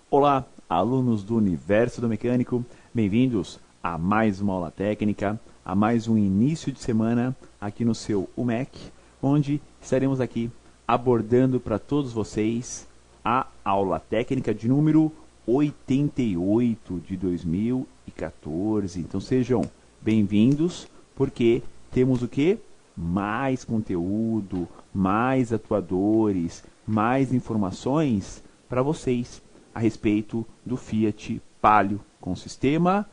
Olá, alunos do Universo do Mecânico, bem-vindos a mais uma aula técnica, a mais um início de semana aqui no seu UMEC, onde estaremos aqui abordando para todos vocês a aula técnica de número 88 de 2014. Então sejam bem-vindos, porque temos o que? Mais conteúdo, mais atuadores, mais informações para vocês a respeito do Fiat Palio com sistema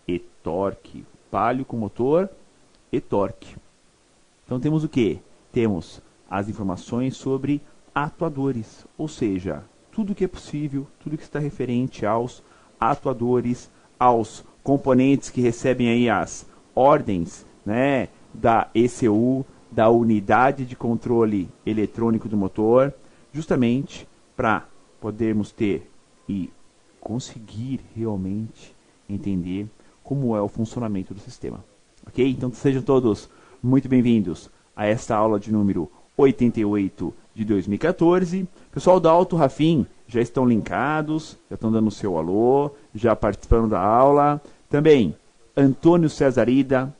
e-torque. Palio com motor e-torque. Então temos o que? Temos as informações sobre atuadores, ou seja, tudo que é possível, tudo que está referente aos atuadores, aos componentes que recebem aí as ordens, né, da ECU, da unidade de controle eletrônico do motor, justamente para podermos ter e conseguir realmente entender como é o funcionamento do sistema. Ok? Então sejam todos muito bem-vindos a esta aula de número 88 de 2014. Pessoal da Auto Rafim já estão linkados, já estão dando o seu alô, já participando da aula. Também Antônio Cesarida,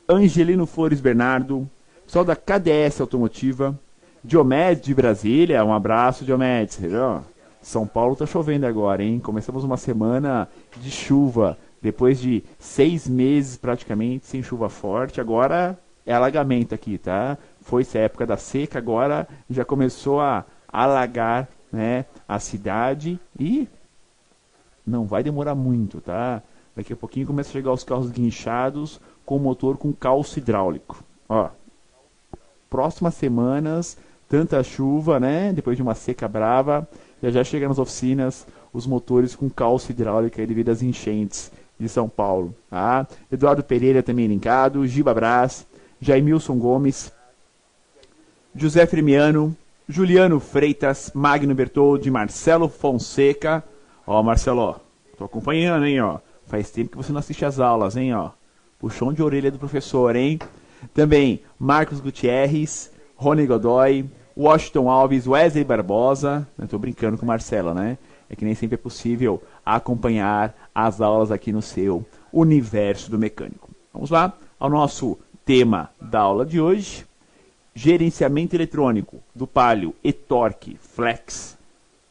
Angelino Flores Bernardo, pessoal da KDS Automotiva, Diomedes de Brasília, um abraço, Diomedes. São Paulo tá chovendo agora, hein? Começamos uma semana de chuva, depois de 6 meses praticamente sem chuva forte, agora é alagamento aqui, tá? Foi-se a época da seca, agora já começou a alagar, né, a cidade e não vai demorar muito, tá? Daqui a pouquinho começa a chegar os carros guinchados com motor com calço hidráulico. Ó, próximas semanas, tanta chuva, né? Depois de uma seca brava, já chega nas oficinas os motores com calço hidráulica devido às enchentes de São Paulo. Tá? Eduardo Pereira também linkado, Giba Brás, Jaimilson Gomes, José Firmiano, Juliano Freitas, Magno Bertoldi, Marcelo Fonseca. Ó, Marcelo, tô acompanhando, hein, ó. Faz tempo que você não assiste às aulas, hein, ó. Puxão de orelha do professor, hein. Também Marcos Gutierrez, Rony Godoy, Washington Alves, Wesley Barbosa. Eu tô brincando com o Marcelo, né? É que nem sempre é possível acompanhar as aulas aqui no seu Universo do Mecânico. Vamos lá ao nosso tema da aula de hoje. Gerenciamento eletrônico do Palio e-torque Flex,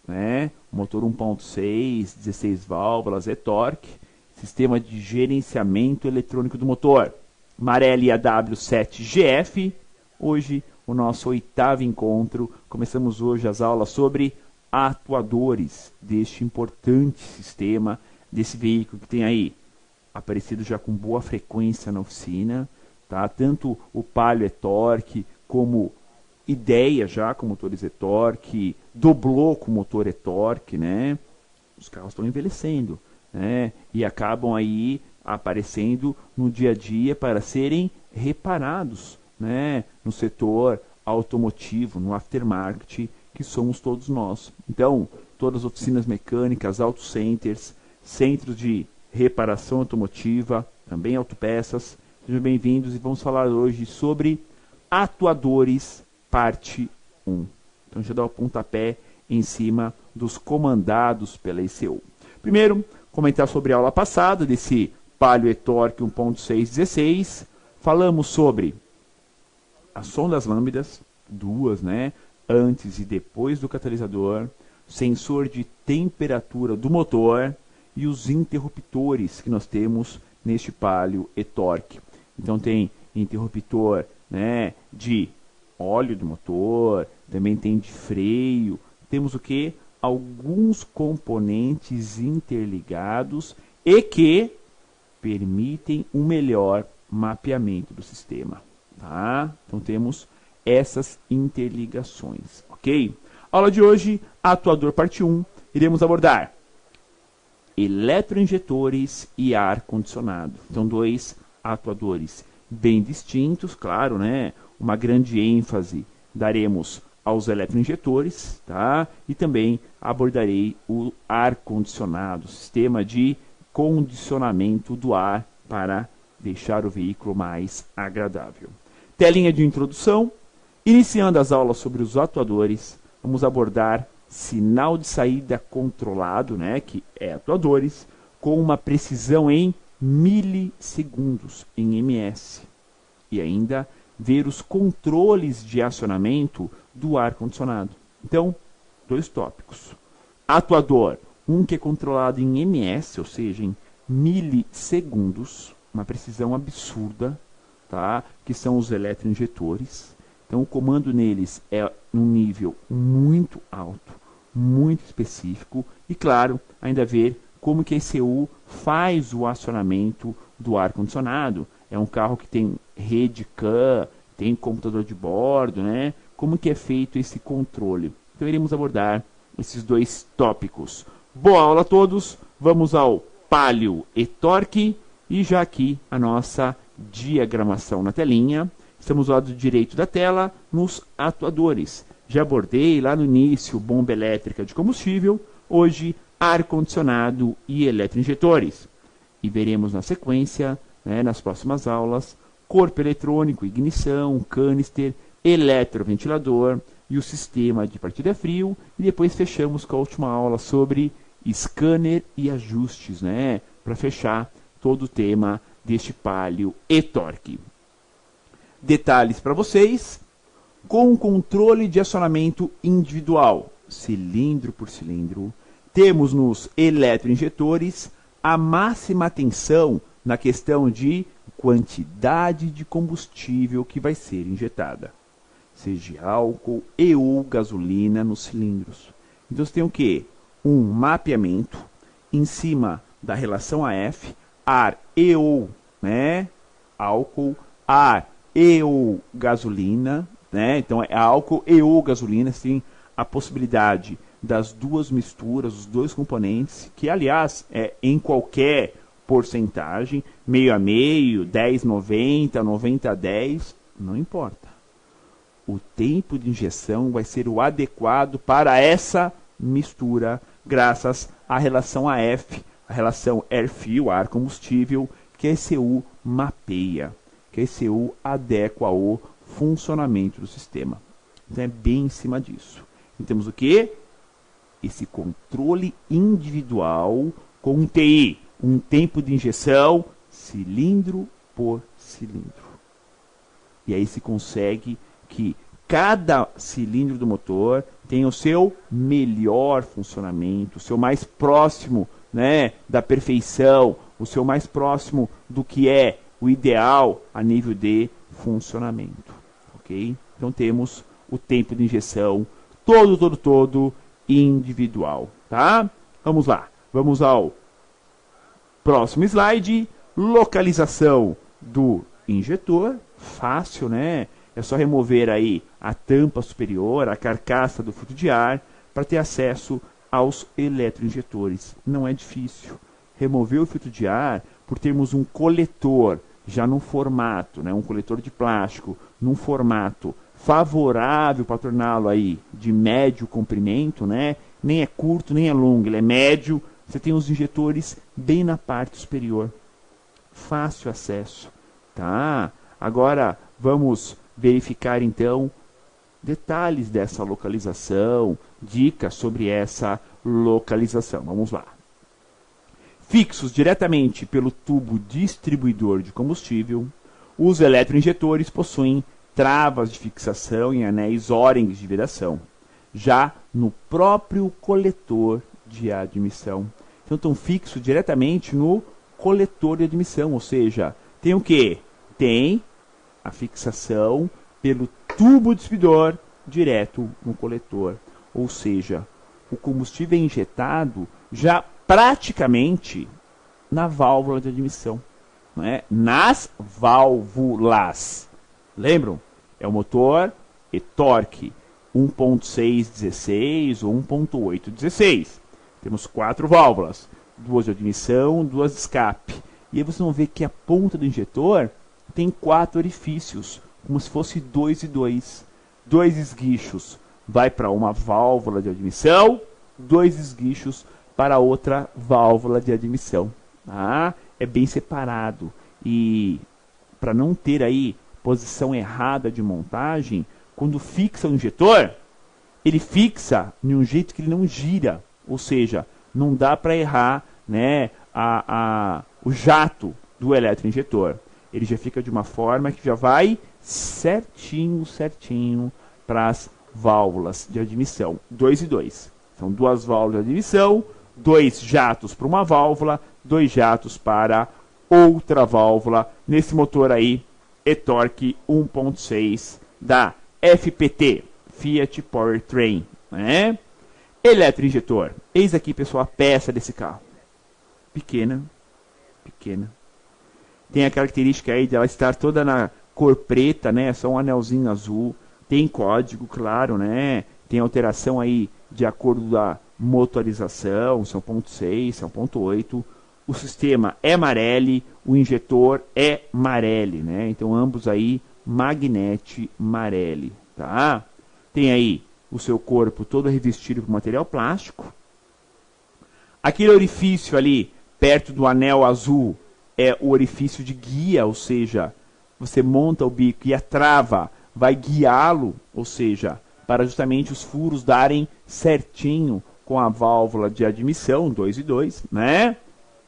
né? Motor 1.6, 16 válvulas e-torque, sistema de gerenciamento eletrônico do motor. Marelli AW7GF. Hoje o nosso 8º encontro. Começamos hoje as aulas sobre atuadores deste importante sistema, desse veículo que tem aí aparecido já com boa frequência na oficina, tá? Tanto o Palio e-torque como ideia já com motores e-torque, doblou com motor e-torque, né? Os carros estão envelhecendo, né? E acabam aí aparecendo no dia a dia para serem reparados, né, no setor automotivo, no aftermarket, que somos todos nós. Então, todas as oficinas mecânicas, auto centers, centros de reparação automotiva, também autopeças, sejam bem-vindos e vamos falar hoje sobre atuadores, parte 1. Então, já dá o pontapé em cima dos comandados pela ECU. Primeiro, comentar sobre a aula passada, desse Palio e-torque 1.616. Falamos sobre as sondas lambdas, duas, né? Antes e depois do catalisador, sensor de temperatura do motor e os interruptores que nós temos neste Palio e-torque. Então tem interruptor, né, de óleo do motor, também tem de freio. Temos o que? Alguns componentes interligados e que permitem um melhor mapeamento do sistema. Tá? Então temos essas interligações, ok? Aula de hoje, atuador parte 1, iremos abordar eletroinjetores e ar-condicionado. Então, dois atuadores bem distintos, claro, né? Uma grande ênfase daremos aos eletroinjetores, tá? E também abordarei o ar-condicionado, sistema de condicionamento do ar para deixar o veículo mais agradável. Telinha de introdução. Iniciando as aulas sobre os atuadores, vamos abordar sinal de saída controlado, né, que é atuadores, com uma precisão em milissegundos, em ms. E ainda ver os controles de acionamento do ar-condicionado. Então, 2 tópicos. Atuador, um que é controlado em ms, ou seja, em milissegundos, uma precisão absurda, tá? Que são os eletroinjetores. Então, o comando neles é um nível muito alto, muito específico. E, claro, ainda ver como que a ECU faz o acionamento do ar-condicionado. É um carro que tem rede CAN, tem computador de bordo, né? Como que é feito esse controle? Então, iremos abordar esses 2 tópicos. Boa aula a todos. Vamos ao Palio e Torque. E já aqui a nossa diagramação na telinha. Estamos do lado direito da tela, nos atuadores. Já abordei lá no início bomba elétrica de combustível, hoje ar-condicionado e eletroinjetores. E veremos na sequência, né, nas próximas aulas, corpo eletrônico, ignição, canister, eletroventilador e o sistema de partida frio. E depois fechamos com a última aula sobre scanner e ajustes, né, para fechar todo o tema deste Palio e Torque. Detalhes para vocês, com controle de acionamento individual, cilindro por cilindro, temos nos eletroinjetores a máxima atenção na questão de quantidade de combustível que vai ser injetada, seja álcool e ou gasolina nos cilindros. Então você tem o quê? Um mapeamento em cima da relação AF, ar e ou, né? Álcool, ar e ou gasolina, né? Então é álcool e ou gasolina, sim, a possibilidade das 2 misturas, os 2 componentes, que aliás é em qualquer porcentagem, meio a meio, 10-90, 90-10, não importa. O tempo de injeção vai ser o adequado para essa mistura, graças à relação AF, a relação air-fuel, ar-combustível, que a ECU mapeia, que a ECU adequa ao funcionamento do sistema. Então é bem em cima disso. E temos o que? Esse controle individual com um TI, um tempo de injeção, cilindro por cilindro. E aí se consegue que cada cilindro do motor tenha o seu melhor funcionamento, o seu mais próximo, né, da perfeição, o seu mais próximo do que é o ideal a nível de funcionamento. Ok? Então temos o tempo de injeção todo individual. Tá? Vamos lá. Vamos ao próximo slide. Localização do injetor. Fácil, né? É só remover aí a tampa superior, a carcaça do filtro de ar, para ter acesso aos eletroinjetores. Não é difícil. Remover o filtro de ar, por termos um coletor já num formato, né, um coletor de plástico, num formato favorável para torná-lo aí de médio comprimento, né? Nem é curto, nem é longo, ele é médio. Você tem os injetores bem na parte superior. Fácil acesso, tá? Agora vamos verificar então detalhes dessa localização, dicas sobre essa localização. Vamos lá. Fixos diretamente pelo tubo distribuidor de combustível, os eletroinjetores possuem travas de fixação em anéis Orengs de vedação, já no próprio coletor de admissão. Então estão fixos diretamente no coletor de admissão, ou seja, tem o quê? Tem a fixação pelo tubo distribuidor direto no coletor, ou seja, o combustível é injetado já praticamente na válvula de admissão, não é? Nas válvulas. Lembram? É o motor e torque 1.616 ou 1.816. Temos 4 válvulas, 2 de admissão, 2 de escape. E aí vocês vão ver que a ponta do injetor tem 4 orifícios, como se fosse 2 e 2. 2 esguichos vai para uma válvula de admissão, 2 esguichos para outra válvula de admissão. Ah, é bem separado. E para não ter aí posição errada de montagem, quando fixa o injetor, ele fixa de um jeito que ele não gira, ou seja, não dá para errar, né, o jato do eletro-injetor. Ele já fica de uma forma que já vai certinho para as válvulas de admissão, 2 e 2. São duas válvulas de admissão, 2 jatos para uma válvula, 2 jatos para outra válvula, nesse motor aí, e-torque 1.6 da FPT, Fiat Powertrain, né? Eletro-injetor. Eis aqui, pessoal, a peça desse carro. Pequena. Tem a característica aí de ela estar toda na cor preta, né? Só um anelzinho azul. Tem código, claro, né? Tem alteração aí de acordo da motorização, são 1.6, são 1.8. O sistema é Marelli, o injetor é Marelli, né? Então ambos aí Magnete Marelli, tá? Tem aí o seu corpo todo revestido com material plástico. Aquele orifício ali perto do anel azul é o orifício de guia, ou seja, você monta o bico e a trava vai guiá-lo, ou seja, para justamente os furos darem certinho com a válvula de admissão, 2 e 2, né?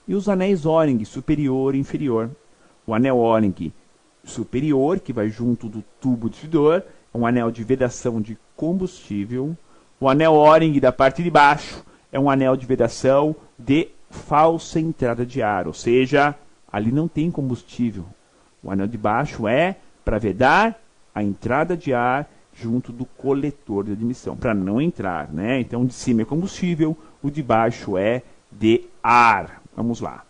E os anéis O-ring, superior e inferior. O anel O-ring superior, que vai junto do tubo distribuidor, é um anel de vedação de combustível. O anel O-ring da parte de baixo é um anel de vedação de falsa entrada de ar, ou seja, ali não tem combustível. O anel de baixo é para vedar a entrada de ar junto do coletor de admissão, para não entrar, né? Então, o de cima é combustível, o de baixo é de ar. Vamos lá.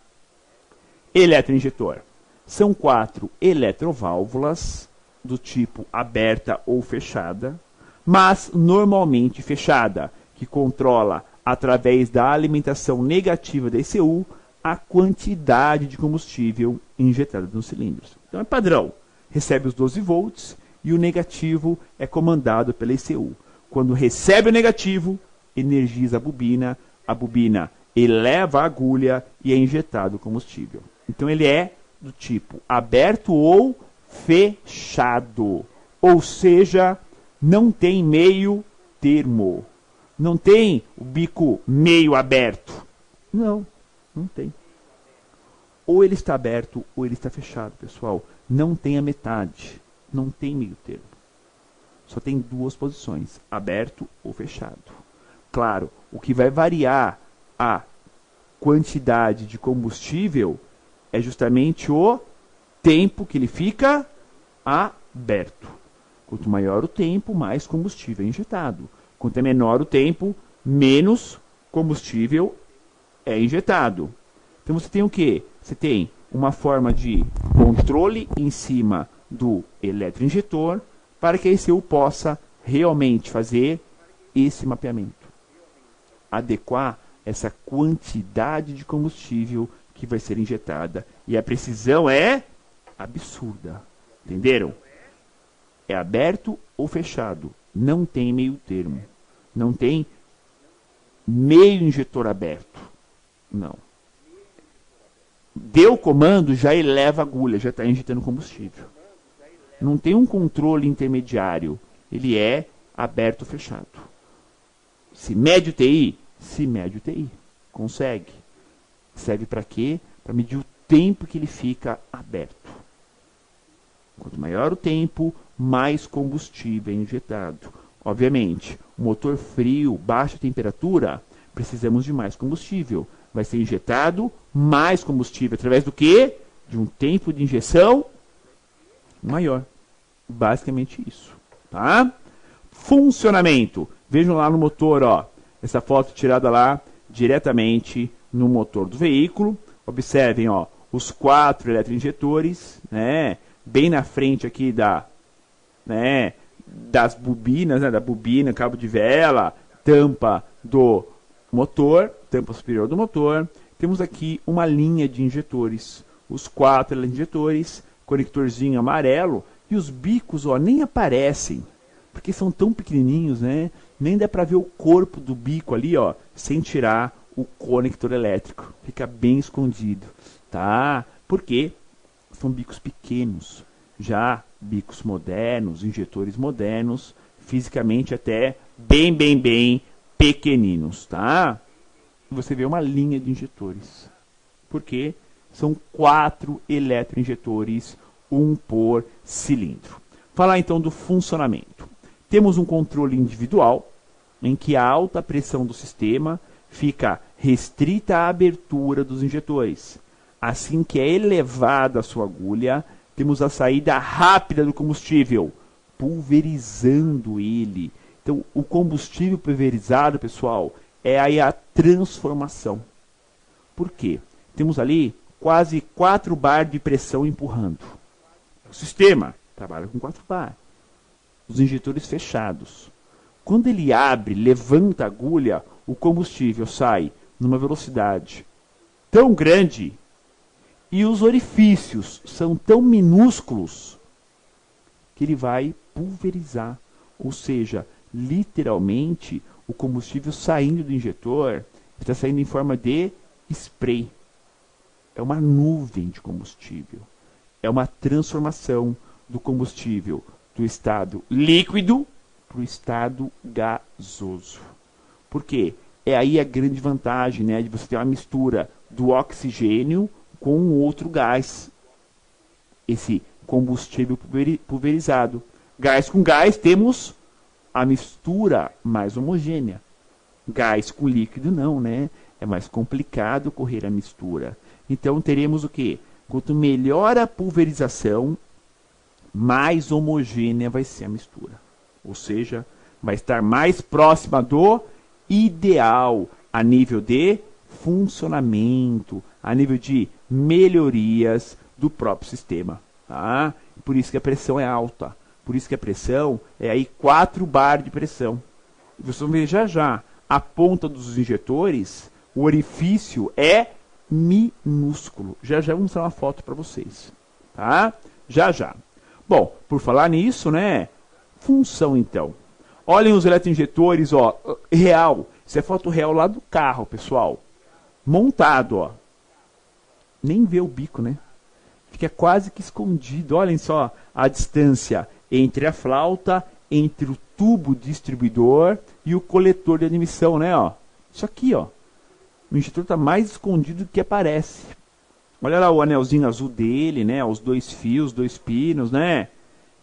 Eletroinjetor. São 4 eletroválvulas do tipo aberta ou fechada, mas normalmente fechada, que controla através da alimentação negativa da ECU a quantidade de combustível injetada nos cilindros. Então é padrão, recebe os 12 volts e o negativo é comandado pela ECU. Quando recebe o negativo, energiza a bobina eleva a agulha e é injetado o combustível. Então ele é do tipo aberto ou fechado, ou seja, não tem meio termo. Não tem o bico meio aberto. Não tem. Ou ele está aberto ou ele está fechado, pessoal. Não tem a metade. Não tem meio termo. Só tem duas posições, aberto ou fechado. Claro, o que vai variar a quantidade de combustível é justamente o tempo que ele fica aberto. Quanto maior o tempo, mais combustível é injetado. Quanto é menor o tempo, menos combustível é injetado. Então você tem o quê? Você tem uma forma de controle em cima do eletroinjetor para que a ECU possa realmente fazer esse mapeamento. Adequar essa quantidade de combustível que vai ser injetada. E a precisão é absurda. Entenderam? É aberto ou fechado. Não tem meio termo. Não tem meio injetor aberto. Não. Deu o comando, já eleva a agulha, já está injetando combustível. Não tem um controle intermediário. Ele é aberto ou fechado. Se mede o TI, se mede o TI. Consegue. Serve para quê? Para medir o tempo que ele fica aberto. Quanto maior o tempo, mais combustível é injetado. Obviamente, motor frio, baixa temperatura, precisamos de mais combustível. Vai ser injetado mais combustível através do quê? De um tempo de injeção maior. Basicamente isso, tá? Funcionamento. Vejam lá no motor, ó. Essa foto tirada lá diretamente no motor do veículo. Observem, ó, os 4 eletroinjetores, né? Bem na frente aqui das bobinas, né? Da bobina, cabo de vela, tampa do motor, tampa superior do motor. Temos aqui uma linha de injetores. Os 4 injetores, conectorzinho amarelo, e os bicos, ó, nem aparecem, porque são tão pequenininhos, né? Nem dá para ver o corpo do bico ali, ó, sem tirar o conector elétrico. Fica bem escondido, tá? Porque são bicos pequenos. Já bicos modernos, injetores modernos, fisicamente até bem pequeninos, tá? Você vê uma linha de injetores. Por quê? São 4 eletroinjetores, um por cilindro. Falar então do funcionamento. Temos um controle individual, em que a alta pressão do sistema fica restrita à abertura dos injetores. Assim que é elevada a sua agulha, temos a saída rápida do combustível, pulverizando ele. Então, o combustível pulverizado, pessoal, é aí a transformação. Por quê? Temos ali quase 4 bar de pressão empurrando. O sistema trabalha com 4 bar. Os injetores fechados. Quando ele abre, levanta a agulha, o combustível sai numa velocidade tão grande e os orifícios são tão minúsculos que ele vai pulverizar. Ou seja, literalmente, o combustível saindo do injetor está saindo em forma de spray. É uma nuvem de combustível. É uma transformação do combustível do estado líquido para o estado gasoso. Por quê? É aí a grande vantagem, né, de você ter uma mistura do oxigênio com outro gás. Esse combustível pulverizado. Gás com gás, temos a mistura mais homogênea. Gás com líquido não, né? É mais complicado ocorrer a mistura. Então teremos o quê? Quanto melhor a pulverização, mais homogênea vai ser a mistura. Ou seja, vai estar mais próxima do ideal a nível de funcionamento, a nível de melhorias do próprio sistema. Tá? Por isso que a pressão é alta. Por isso que a pressão é aí 4 bar de pressão. Vocês vão ver já. A ponta dos injetores, o orifício é minúsculo. Já vou mostrar uma foto para vocês. Tá? Já. Bom, por falar nisso, né? Função então. Olhem os eletroinjetores, ó, real. Isso é foto real lá do carro, pessoal. Montado, ó. Nem vê o bico, né? Fica quase que escondido. Olhem só a distância entre a flauta, entre o tubo distribuidor e o coletor de admissão, né? Ó. Isso aqui, ó. O injetor está mais escondido do que aparece. Olha lá o anelzinho azul dele, né? Os 2 fios, 2 pinos, né?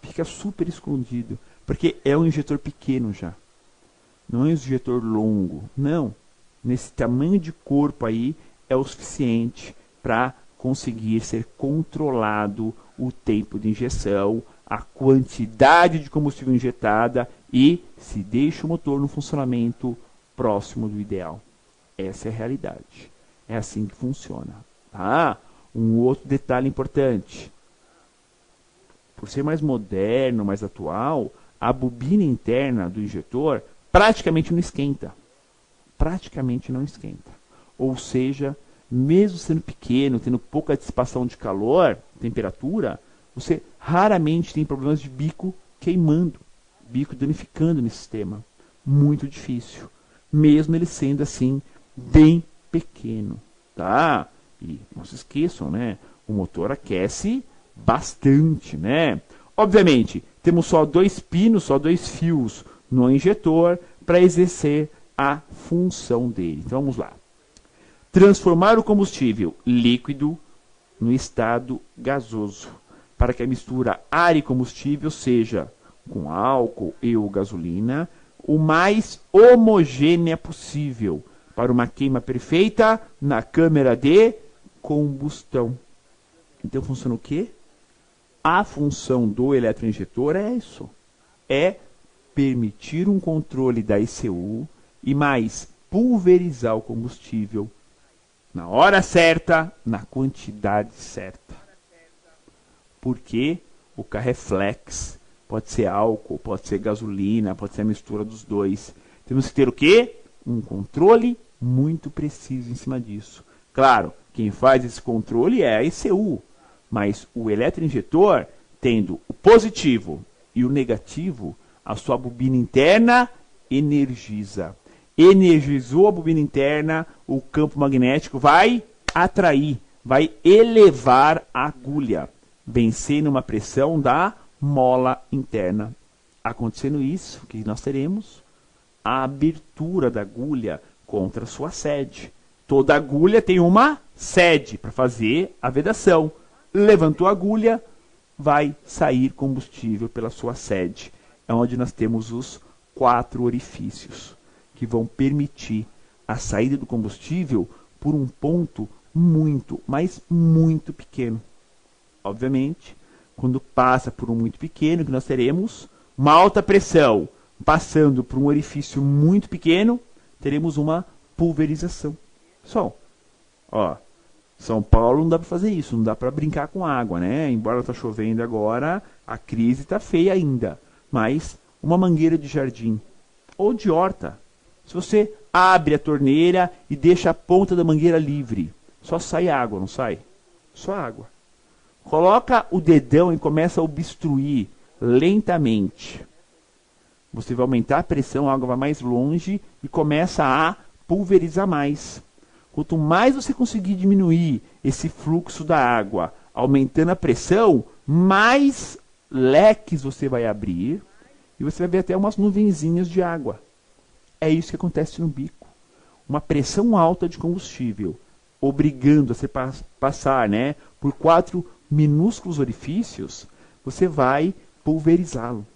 Fica super escondido. Porque é um injetor pequeno já. Não é um injetor longo. Não. Nesse tamanho de corpo aí é o suficiente para conseguir ser controlado o tempo de injeção, a quantidade de combustível injetada e se deixa o motor no funcionamento próximo do ideal. Essa é a realidade. É assim que funciona. Tá? Um outro detalhe importante. Por ser mais moderno, mais atual, a bobina interna do injetor praticamente não esquenta. Praticamente não esquenta. Ou seja, mesmo sendo pequeno, tendo pouca dissipação de calor, temperatura, você raramente tem problemas de bico queimando, bico danificando nesse sistema. Muito difícil. Mesmo ele sendo assim, bem pequeno. Tá? E não se esqueçam, né? O motor aquece bastante, né? Obviamente, temos só 2 pinos, só 2 fios no injetor para exercer a função dele. Então vamos lá. Transformar o combustível líquido no estado gasoso, para que a mistura ar e combustível seja, com álcool e ou gasolina, o mais homogênea possível, para uma queima perfeita na câmara de combustão. Então funciona o quê? A função do eletroinjetor é isso. É permitir um controle da ECU e mais pulverizar o combustível na hora certa, na quantidade certa. Porque o carro é flex. Pode ser álcool, pode ser gasolina, pode ser a mistura dos dois. Temos que ter o quê? Um controle muito preciso em cima disso. Claro, quem faz esse controle é a ECU. Mas o eletroinjetor, tendo o positivo e o negativo, a sua bobina interna energiza. Energizou a bobina interna, o campo magnético vai atrair, vai elevar a agulha, vencendo uma pressão da mola interna. Acontecendo isso, o que nós teremos? a abertura da agulha contra a sua sede. Toda agulha tem uma sede para fazer a vedação. Levantou a agulha, vai sair combustível pela sua sede. É onde nós temos os 4 orifícios que vão permitir a saída do combustível por um ponto muito, mas muito pequeno. Obviamente, quando passa por um muito pequeno, que nós teremos uma alta pressão passando por um orifício muito pequeno, teremos uma pulverização. Pessoal, ó, São Paulo não dá para fazer isso, não dá para brincar com água, né? Embora está chovendo agora, a crise está feia ainda. Mas uma mangueira de jardim ou de horta, se você abre a torneira e deixa a ponta da mangueira livre, só sai água, não sai? Só água. Coloca o dedão e começa a obstruir lentamente. Você vai aumentar a pressão, a água vai mais longe e começa a pulverizar mais. Quanto mais você conseguir diminuir esse fluxo da água, aumentando a pressão, mais leques você vai abrir e você vai ver até umas nuvenzinhas de água. É isso que acontece no bico. Uma pressão alta de combustível, obrigando a você passar, né, por 4 minúsculos orifícios, você vai pulverizá-lo.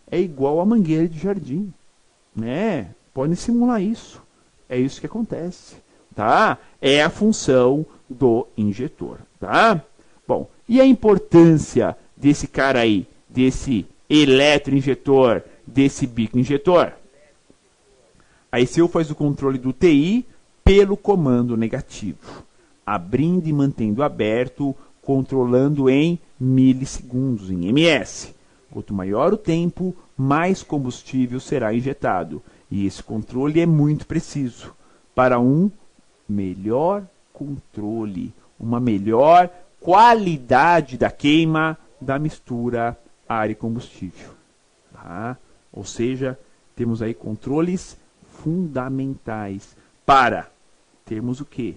É igual a mangueira de jardim, né? Podem simular isso. É isso que acontece, tá? É a função do injetor, tá? Bom, e a importância desse cara aí, desse eletroinjetor, desse bico injetor? A ECU faz o controle do TI pelo comando negativo, abrindo e mantendo aberto, controlando em milissegundos, em ms. Quanto maior o tempo, mais combustível será injetado. E esse controle é muito preciso para um melhor controle, uma melhor qualidade da queima da mistura ar e combustível. Tá? Ou seja, temos aí controles fundamentais para termos o quê?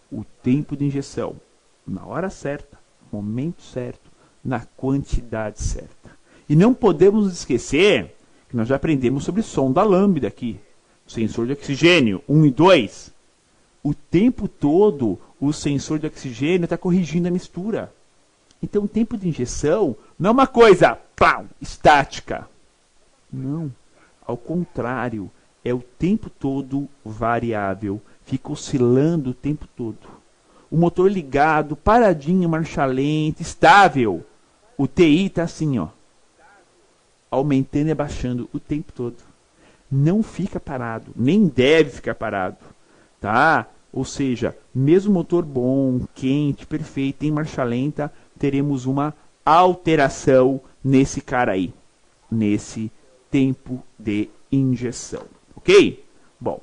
O tempo de injeção na hora certa, momento certo, na quantidade certa. E não podemos esquecer que nós já aprendemos sobre sonda lambda aqui, sensor de oxigênio 1 e 2. O tempo todo o sensor de oxigênio está corrigindo a mistura. Então o tempo de injeção não é uma coisa estática. Não, ao contrário, é o tempo todo variável, fica oscilando o tempo todo. O motor ligado, paradinho, marcha lenta, estável. O TI está assim, ó, aumentando e abaixando o tempo todo. Não fica parado, nem deve ficar parado, tá? Ou seja, mesmo motor bom, quente, perfeito, em marcha lenta, teremos uma alteração nesse cara aí, nesse tempo de injeção, ok? Bom,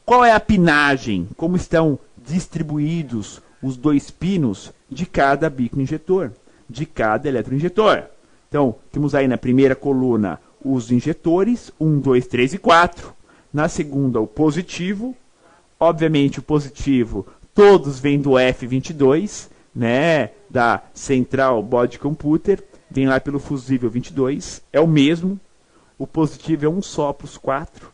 qual é a pinagem? Como estão distribuídos os 2 pinos de cada bico injetor, de cada eletroinjetor? Então, temos aí na primeira coluna os injetores, 1, 2, 3 e 4. Na segunda, o positivo. Obviamente, o positivo, todos vêm do F22, né, da Central Body Computer. Vem lá pelo fusível 22, é o mesmo. O positivo é um só para os 4.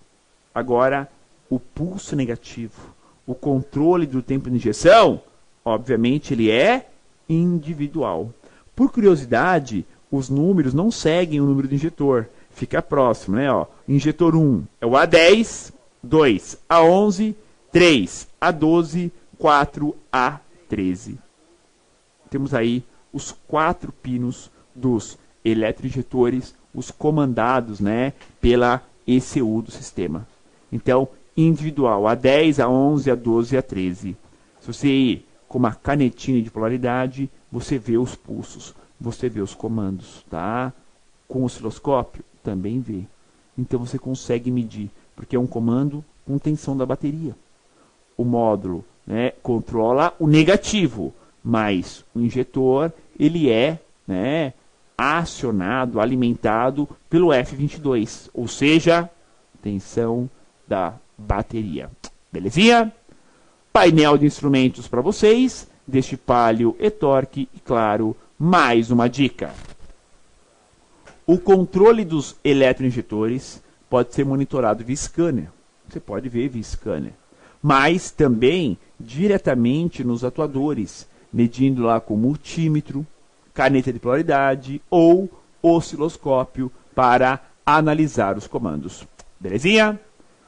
Agora, o pulso negativo, o controle do tempo de injeção, obviamente, ele é individual. Por curiosidade, os números não seguem o número do injetor. Fica próximo, né? Ó, injetor 1 é o A10, 2 A11, 3 A12, 4 A13. Temos aí os 4 pinos dos eletroinjetores, os comandados, né, pela ECU do sistema. Então, individual, A10, A11, A12 e A13. Se você ir com uma canetinha de polaridade, você vê os pulsos, você vê os comandos, tá? Com o osciloscópio, também vê. Então você consegue medir, porque é um comando com tensão da bateria. O módulo, né, controla o negativo, mas o injetor, ele é, né, acionado, alimentado pelo F22, ou seja, tensão da bateria. Belezinha? Painel de instrumentos para vocês, deste Palio e-Torque e, claro, mais uma dica. O controle dos eletroinjetores pode ser monitorado via scanner. Você pode ver via scanner. Mas também diretamente nos atuadores, medindo lá com multímetro, caneta de polaridade ou osciloscópio para analisar os comandos. Belezinha?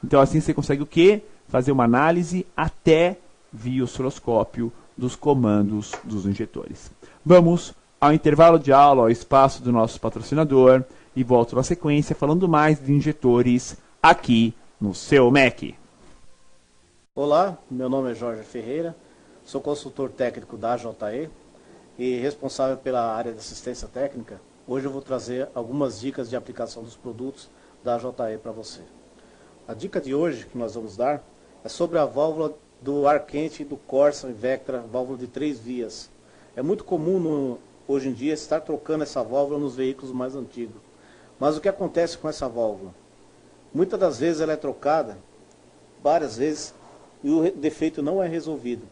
Então assim você consegue o quê? Fazer uma análise até via osciloscópio dos comandos dos injetores. Vamos ao intervalo de aula, ao espaço do nosso patrocinador e volto na sequência falando mais de injetores aqui no seu MEC. Olá, meu nome é Jorge Ferreira, sou consultor técnico da JE e responsável pela área de assistência técnica. Hoje eu vou trazer algumas dicas de aplicação dos produtos da JE para você. A dica de hoje que nós vamos dar é sobre a válvula do ar quente do Corsa Vectra, válvula de 3 vias. É muito comum hoje em dia estar trocando essa válvula nos veículos mais antigos. Mas o que acontece com essa válvula? Muitas das vezes ela é trocada várias vezes e o defeito não é resolvido.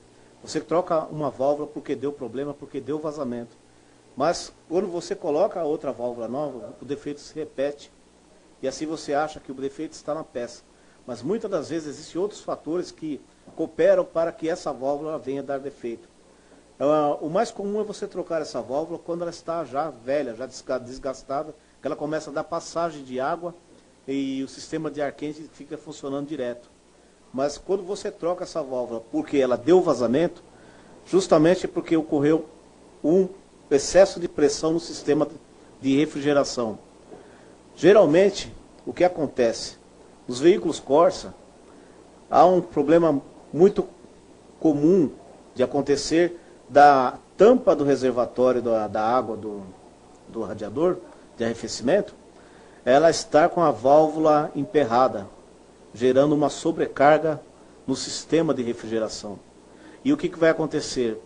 Você troca uma válvula porque deu problema, porque deu vazamento. Mas quando você coloca a outra válvula nova, o defeito se repete. E assim você acha que o defeito está na peça. Mas muitas das vezes existem outros fatores que cooperam para que essa válvula venha dar defeito. O mais comum é você trocar essa válvula quando ela está já velha, já desgastada, que ela começa a dar passagem de água e o sistema de ar quente fica funcionando direto. Mas quando você troca essa válvula porque ela deu vazamento, justamente porque ocorreu um excesso de pressão no sistema de refrigeração. Geralmente, o que acontece? Nos veículos Corsa, há um problema muito comum de acontecer da tampa do reservatório da água do radiador de arrefecimento, ela estar com a válvula emperrada, gerando uma sobrecarga no sistema de refrigeração. E o que vai acontecer?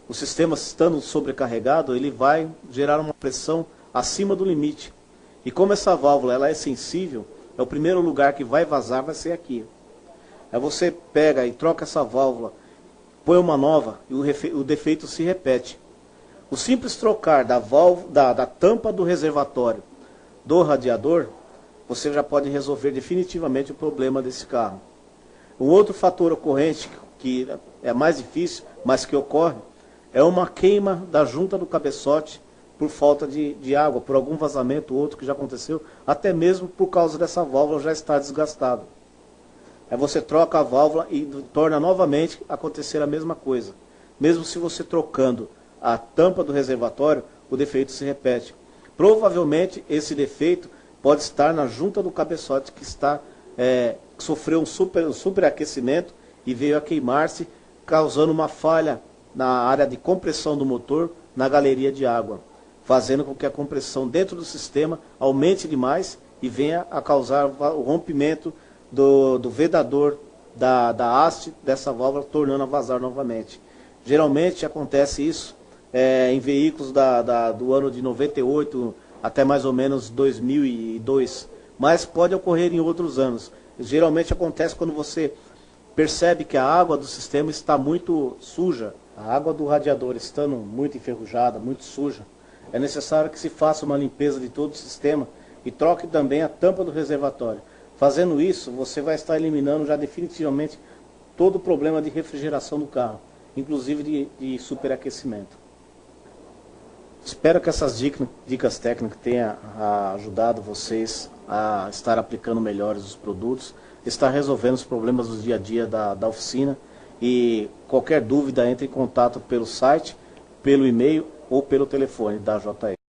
O sistema estando sobrecarregado, ele vai gerar uma pressão acima do limite. E como essa válvula ela é sensível, é o primeiro lugar que vai vazar, vai ser aqui. Aí você pega e troca essa válvula, põe uma nova e o defeito se repete. O simples trocar da tampa do reservatório do radiador, você já pode resolver definitivamente o problema desse carro. Um outro fator ocorrente, que é mais difícil, mas que ocorre, é uma queima da junta do cabeçote por falta de água, por algum vazamento ou outro que já aconteceu, até mesmo por causa dessa válvula já estar desgastada. Aí você troca a válvula e torna novamente acontecer a mesma coisa. Mesmo se você trocando a tampa do reservatório, o defeito se repete. Provavelmente esse defeito pode estar na junta do cabeçote que sofreu um superaquecimento e veio a queimar-se, causando uma falha na área de compressão do motor, na galeria de água, fazendo com que a compressão dentro do sistema aumente demais e venha a causar o rompimento do vedador da haste dessa válvula, tornando a vazar novamente. Geralmente acontece isso em veículos do ano de 98 até mais ou menos 2002, mas pode ocorrer em outros anos. Geralmente acontece quando você percebe que a água do sistema está muito suja, a água do radiador estando muito enferrujada, muito suja. É necessário que se faça uma limpeza de todo o sistema e troque também a tampa do reservatório. Fazendo isso, você vai estar eliminando já definitivamente todo o problema de refrigeração do carro, inclusive de superaquecimento. Espero que essas dicas técnicas tenham ajudado vocês a estar aplicando melhores os produtos, estar resolvendo os problemas do dia a dia da oficina. E qualquer dúvida, entre em contato pelo site, pelo e-mail ou pelo telefone da JE.